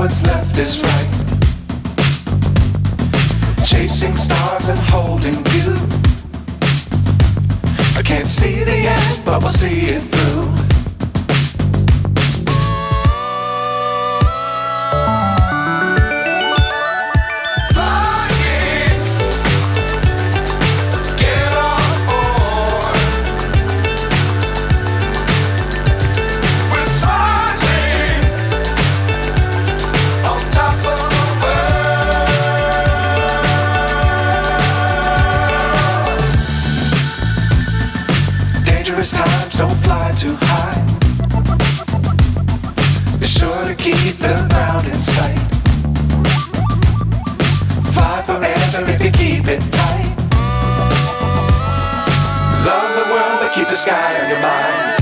what's left is right. Chasing stars and holding you. I can't see the end, but we'll see it through. Times don't fly too high. Be sure to keep the ground in sight. Fly forever if you keep it tight. Love the world but keep the sky on your mind.